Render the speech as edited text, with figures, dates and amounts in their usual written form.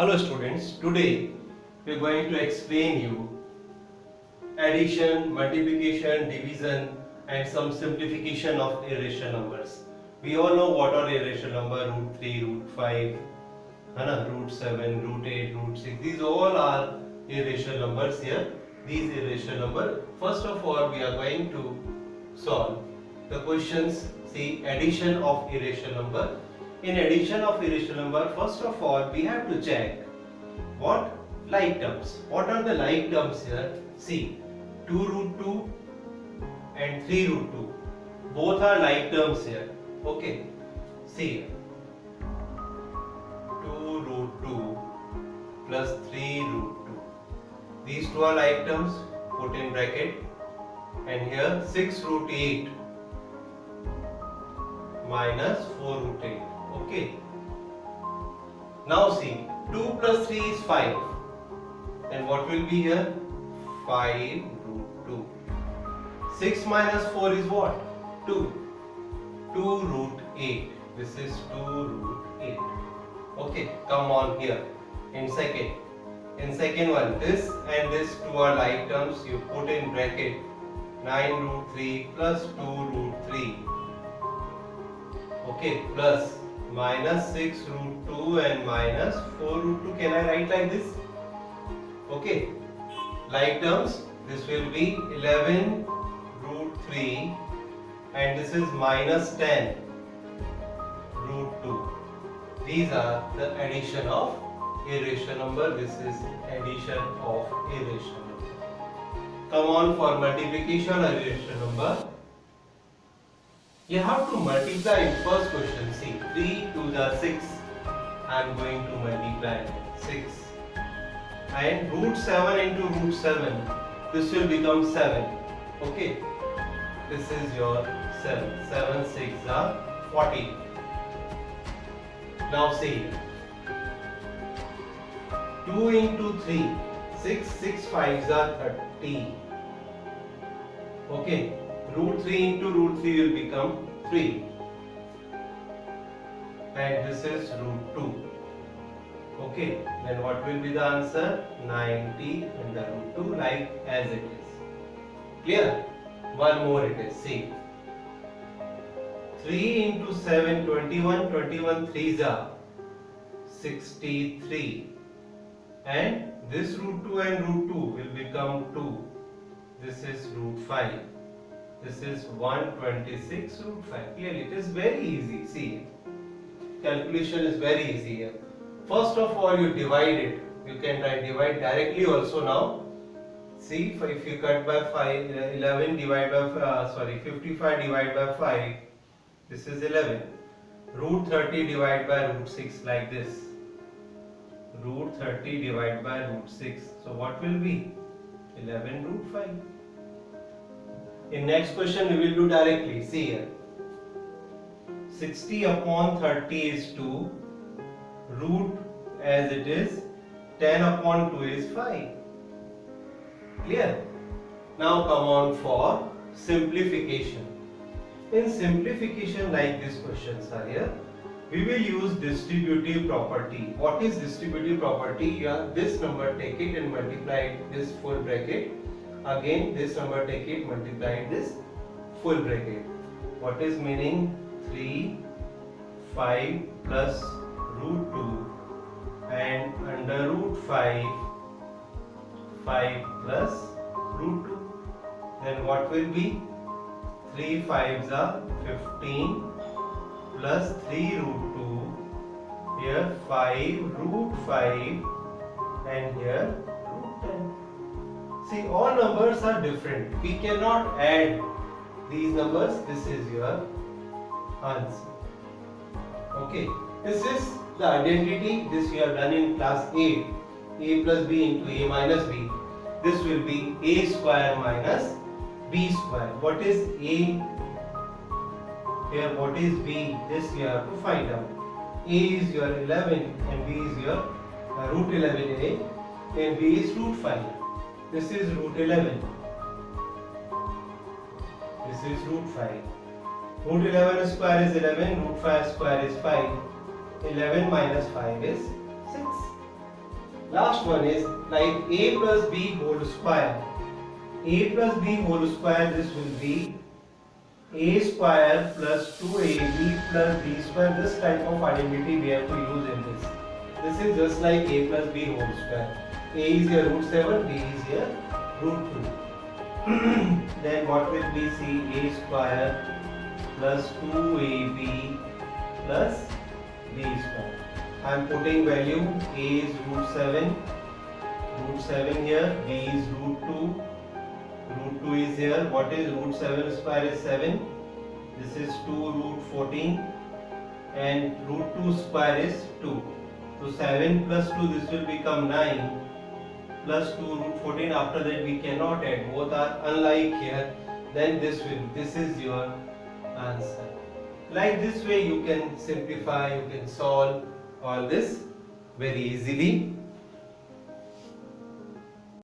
Hello students, today we are going to explain you addition, multiplication, division and some simplification of irrational numbers. We all know what are irrational number, root 3, root 5, root 7, root 8, root 6. These all are irrational numbers here. These irrational numbers. First of all, we are going to solve the questions, see addition of irrational number. In addition of irrational number, first of all, we have to check what like terms. What are the like terms here? See, 2 root 2 and 3 root 2. Both are like terms here. Okay. See, 2 root 2 plus 3 root 2. These two are like terms. Put in bracket. And here 6 root 8 minus 4 root 8. Okay. Now see, 2 plus 3 is 5. Then what will be here? 5 root 2. 6 minus 4 is what? 2. 2 root 8. This is 2 root 8. Okay, come on here. In second one, this and this two are like terms. You put in bracket 9 root 3 plus 2 root 3. Okay, plus minus 6 root 2 and minus 4 root 2. Can I write like this? Okay. Like terms, this will be 11 root 3 and this is minus 10 root 2. These are the addition of irrational number. This is addition of irrational number. Come on for multiplication of irrational number. You have to multiply in first question. See, 3 2 are 6. I am going to multiply 6. And root 7 into root 7. This will become 7. Okay. This is your 7. 7 6 are 40. Now see. 2 into 3. 6 6 5s are 30. Okay. Root 3 into root 3 will become 3 and this is root 2. Okay, then what will be the answer? 90 under root 2, like as it is. Clear? One more it is. See, 3 into 7, 21, 21 3s are 63 and this root 2 and root 2 will become 2. This is root 5. This is 126 root 5. Clearly, it is very easy. See, calculation is very easy here. First of all, you divide it. You can divide directly also now. See, if you cut by 5, 11 divided by 55 divided by 5. This is 11. Root 30 divided by root 6 like this. Root 30 divided by root 6. So what will be? 11 root 5. In next question we will do directly. See here. 60 upon 30 is 2. Root as it is 10 upon 2 is 5. Clear? Now come on for simplification. In simplification like these questions are here, we will use distributive property. What is distributive property? This number take it and multiply it this full bracket. Again this number take it, multiply this full bracket. What is meaning? 3, 5 plus root 2 and under root 5, 5 plus root 2. Then what will be? 3 5s are 15 plus 3 root 2. Here 5 root 5 and here root 10. See, all numbers are different. We cannot add these numbers. This is your answer. Okay. This is the identity. This we have done in class 8. A plus B into A minus B. This will be A square minus B square. What is A? Here what is B? This you have to find out. A is your 11 and B is your root 11A and B is root 5. This is root 11. This is root 5. Root 11 square is 11. Root 5 square is 5. 11 minus 5 is 6. Last one is like a plus b whole square. A plus b whole square, this will be a square plus 2ab plus b square. This type of identity we have to use in this. This is just like a plus b whole square. A is your root 7, b is your root 2. Then what will we see? A square plus 2ab plus b square. I am putting value. A is root 7 here, b is root 2. Root 2 is here. What is root 7 square is 7. This is 2 root 14 and root 2 square is 2. So 7 plus 2, this will become 9 plus 2 root 14. After that we cannot add. Both are unlike here. Then this is your answer. Like this way you can simplify, you can solve all this very easily.